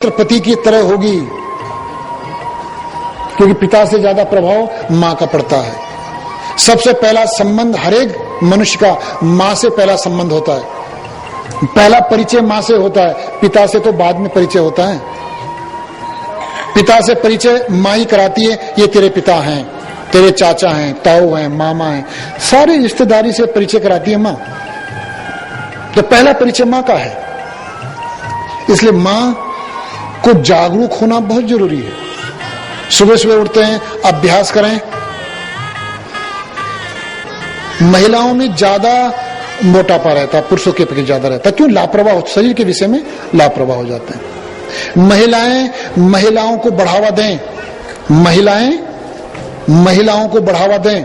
पति की तरह होगी, क्योंकि पिता से ज्यादा प्रभाव मां का पड़ता है। सबसे पहला संबंध हरेक मनुष्य का मां से पहला संबंध होता है, पहला परिचय मां से होता है, पिता से तो बाद में परिचय होता है। पिता से परिचय मां ही कराती है, ये तेरे पिता हैं, तेरे चाचा हैं, ताऊ हैं, मामा हैं, सारी रिश्तेदारी से परिचय कराती है मां। तो पहला परिचय मां का है। इसलिए मां को जागरूक होना बहुत जरूरी है। सुबह सुबह उठते हैं, अभ्यास करें। महिलाओं में ज्यादा मोटापा रहता है, पुरुषों के प्रति ज्यादा रहता है। क्यों? लापरवाह, शरीर के विषय में लापरवाह हो जाते हैं। महिलाओं को बढ़ावा दें, महिलाओं को बढ़ावा दें।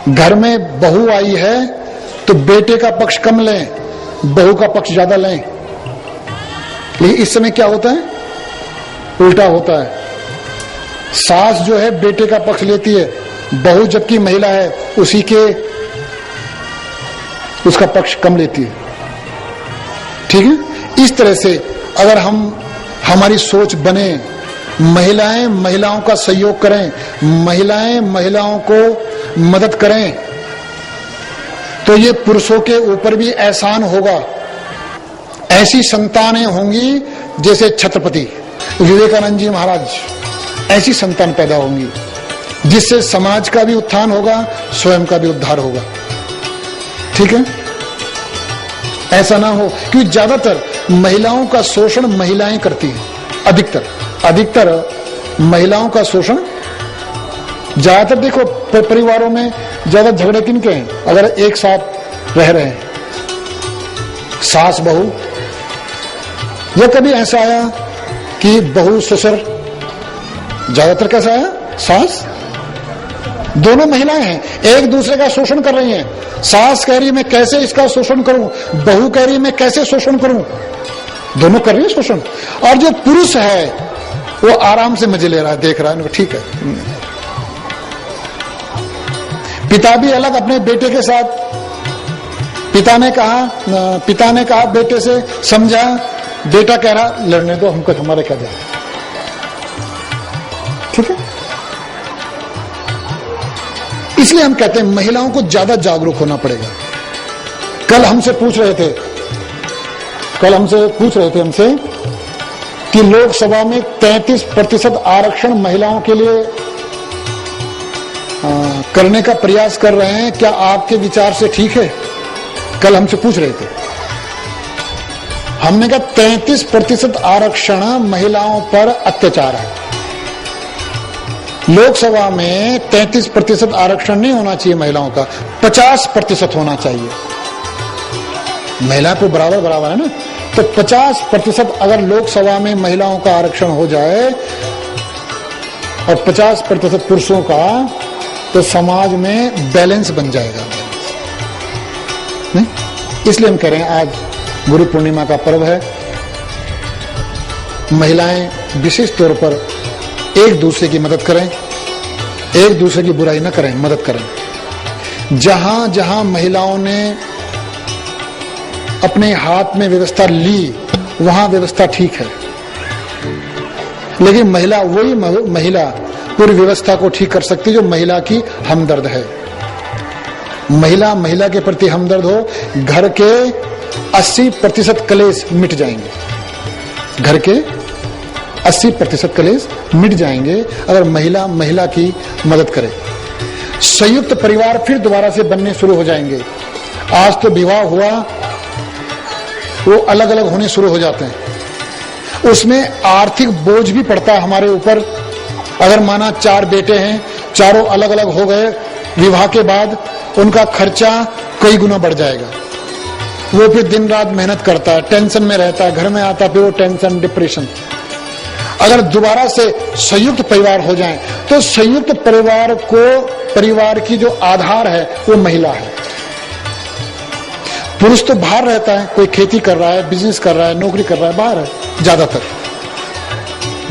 घर में बहू आई है तो बेटे का पक्ष कम लें, बहू का पक्ष ज्यादा लें। लेकिन इस समय क्या होता है? उल्टा होता है। सास जो है बेटे का पक्ष लेती है, बहू जबकि महिला है उसका पक्ष कम लेती है। ठीक है? इस तरह से अगर हमारी सोच बने, महिलाओं का सहयोग करें, महिलाओं को मदद करें, तो ये पुरुषों के ऊपर भी एहसान होगा। ऐसी संतानें होंगी जैसे छत्रपति विवेकानंद जी महाराज, ऐसी संतान पैदा होंगी जिससे समाज का भी उत्थान होगा, स्वयं का भी उद्धार होगा। ठीक है? ऐसा ना हो, क्योंकि ज्यादातर महिलाओं का शोषण महिलाएं करती हैं। अधिकतर महिलाओं का शोषण ज्यादातर। देखो परिवारों में ज्यादा झगड़े किनके हैं? अगर एक साथ रह रहे हैं, सास बहू, या कभी ऐसा आया कि बहू ससुर, ज्यादातर कैसा आया? सास। दोनों महिलाएं हैं, एक दूसरे का शोषण कर रही हैं। सास कह रही है मैं कैसे इसका शोषण करूं, बहू कह रही है मैं कैसे शोषण करूं। दोनों कर रही है शोषण। और जो पुरुष है वो आराम से मजे ले रहा है, देख रहा है, ठीक है। पिता भी अलग अपने बेटे के साथ। पिता ने कहा बेटे से, समझा, बेटा कह रहा लड़ने दो, हमको हमारे क्या जाए। ठीक है? इसलिए हम कहते हैं महिलाओं को ज्यादा जागरूक होना पड़ेगा। कल हमसे पूछ रहे थे हमसे कि लोकसभा में 33% आरक्षण महिलाओं के लिए करने का प्रयास कर रहे हैं, क्या आपके विचार से ठीक है? कल हमसे पूछ रहे थे। हमने कहा 33% आरक्षण महिलाओं पर अत्याचार है। लोकसभा में 33% आरक्षण नहीं होना चाहिए महिलाओं का, 50% होना चाहिए। महिला को बराबर है ना, तो 50% अगर लोकसभा में महिलाओं का आरक्षण हो जाए और 50% पुरुषों का, तो समाज में बैलेंस बन जाएगा। नहीं? इसलिए हम कह रहे हैं आज गुरु पूर्णिमा का पर्व है। महिलाएं विशेष तौर पर एक दूसरे की मदद करें, एक दूसरे की बुराई न करें, मदद करें। जहां जहां महिलाओं ने अपने हाथ में व्यवस्था ली, वहां व्यवस्था ठीक है। लेकिन वही महिला पूरी व्यवस्था को ठीक कर सकती है जो महिला की हमदर्द है। महिला के प्रति हमदर्द हो, घर के 80% कलेश मिट जाएंगे। घर के 80% कलेश मिट जाएंगे अगर महिला की मदद करे। संयुक्त परिवार फिर दोबारा से बनने शुरू हो जाएंगे। आज तो विवाह हुआ, वो अलग अलग होने शुरू हो जाते हैं। उसमें आर्थिक बोझ भी पड़ता है हमारे ऊपर। अगर माना 4 बेटे हैं, चारों अलग अलग हो गए, विवाह के बाद उनका खर्चा कई गुना बढ़ जाएगा। वो फिर दिन रात मेहनत करता है, टेंशन में रहता है, घर में आता फिर वो टेंशन, डिप्रेशन। अगर दोबारा से संयुक्त परिवार हो जाए तो संयुक्त परिवार की जो आधार है वो महिला है। पुरुष तो बाहर रहता है, कोई खेती कर रहा है, बिजनेस कर रहा है, नौकरी कर रहा है, बाहर है ज्यादातर।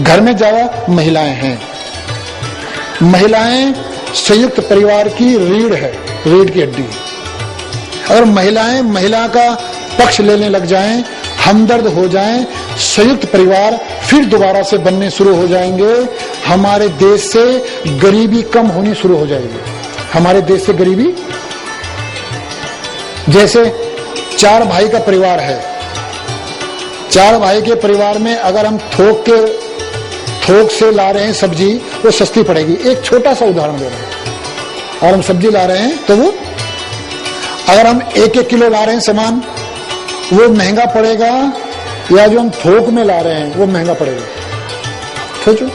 घर में ज्यादा महिलाएं हैं। महिलाएं संयुक्त परिवार की रीढ़ है, रीढ़ की हड्डी। अगर महिला का पक्ष लेने लग जाएं, हमदर्द हो जाएं, संयुक्त परिवार फिर दोबारा से बनने शुरू हो जाएंगे। हमारे देश से गरीबी कम होनी शुरू हो जाएगी। हमारे देश से गरीबी, जैसे 4 भाई का परिवार है, 4 भाई के परिवार में अगर हम थोक से ला रहे हैं सब्जी, वो सस्ती पड़ेगी। एक छोटा सा उदाहरण दे रहे हैं, और हम सब्जी ला रहे हैं तो वो अगर हम 1-1 किलो ला रहे हैं सामान, वो महंगा पड़ेगा, या जो हम थोक में ला रहे हैं वो महंगा पड़ेगा। सोचो,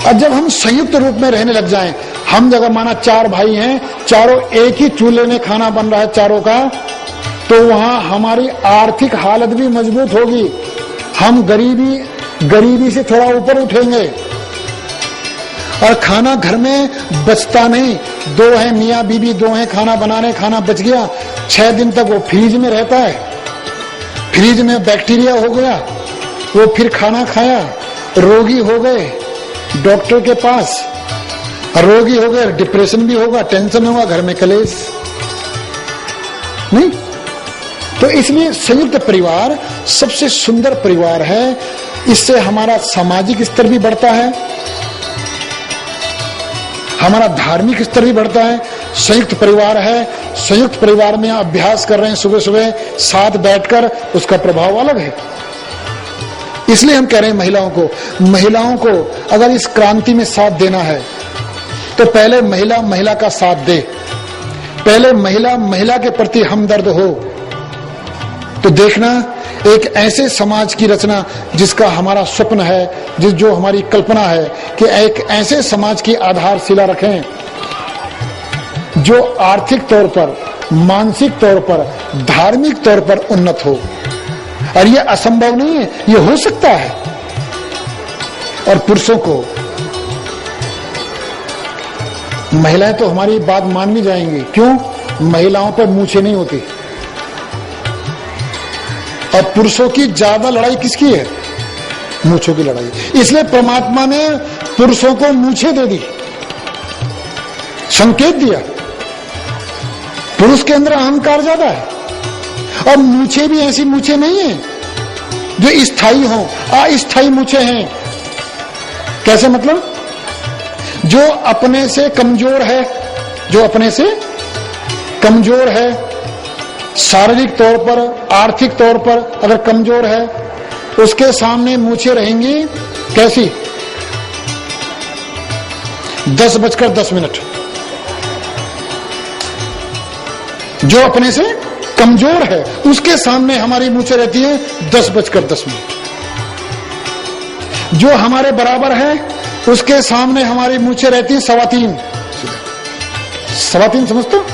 अब जब हम संयुक्त रूप में रहने लग जाएं, हम जगह माना 4 भाई हैं, चारों एक ही चूल्हे में खाना बन रहा है चारों का, तो वहां हमारी आर्थिक हालत भी मजबूत होगी। हम गरीबी से थोड़ा ऊपर उठेंगे। और खाना घर में बचता नहीं, 2 हैं मियाँ बीबी, 2 हैं खाना बनाने, खाना बच गया, 6 दिन तक वो फ्रिज में रहता है, फ्रिज में बैक्टीरिया हो गया, वो फिर खाना खाया, रोगी हो गए, डॉक्टर के पास, रोगी हो गए, डिप्रेशन भी होगा, टेंशन होगा, घर में कलेश नहीं। तो इसलिए संयुक्त परिवार सबसे सुंदर परिवार है। इससे हमारा सामाजिक स्तर भी बढ़ता है, हमारा धार्मिक स्तर भी बढ़ता है। संयुक्त परिवार है, संयुक्त परिवार में अभ्यास कर रहे हैं सुबह सुबह साथ बैठकर, उसका प्रभाव अलग है। इसलिए हम कह रहे हैं महिलाओं को अगर इस क्रांति में साथ देना है तो पहले महिला का साथ दे, पहले महिला के प्रति हमदर्द हो, तो देखना एक ऐसे समाज की रचना जिसका हमारा स्वप्न है, जो हमारी कल्पना है कि एक ऐसे समाज की आधारशिला रखें जो आर्थिक तौर पर, मानसिक तौर पर, धार्मिक तौर पर उन्नत हो। और यह असंभव नहीं है, यह हो सकता है। और पुरुषों को, महिलाएं तो हमारी बात मान भी जाएंगी, क्यों? महिलाओं पर मूछें नहीं होती। और पुरुषों की ज्यादा लड़ाई किसकी है? मूछों की लड़ाई। इसलिए परमात्मा ने पुरुषों को मूछें दे दी, संकेत दिया। पुरुष के अंदर अहंकार ज्यादा है, और मूछें भी ऐसी मूछें नहीं है जो स्थायी हो, अस्थायी मूछें हैं। कैसे मतलब? जो अपने से कमजोर है, शारीरिक तौर पर, आर्थिक तौर पर अगर कमजोर है, उसके सामने मूछें रहेंगी कैसी? 10:10। जो अपने से कमजोर है उसके सामने हमारी मूछें रहती है 10:10। जो हमारे बराबर है उसके सामने हमारी मूछें रहती है 3:15। 3:15 समझते हो?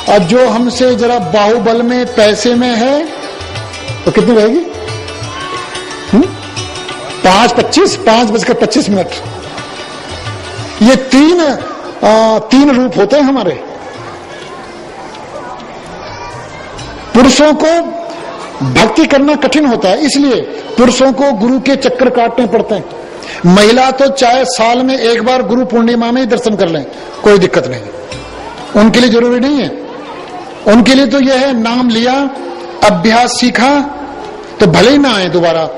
और जो हमसे जरा बाहुबल में, पैसे में है, तो कितनी रहेगी? 5:25। ये तीन रूप होते हैं हमारे। पुरुषों को भक्ति करना कठिन होता है, इसलिए पुरुषों को गुरु के चक्कर काटने पड़ते हैं। महिला तो चाहे साल में एक बार गुरु पूर्णिमा में ही दर्शन कर लें, कोई दिक्कत नहीं, उनके लिए जरूरी नहीं है। उनके लिए तो यह है, नाम लिया, अभ्यास सीखा, तो भले ही ना आए दोबारा।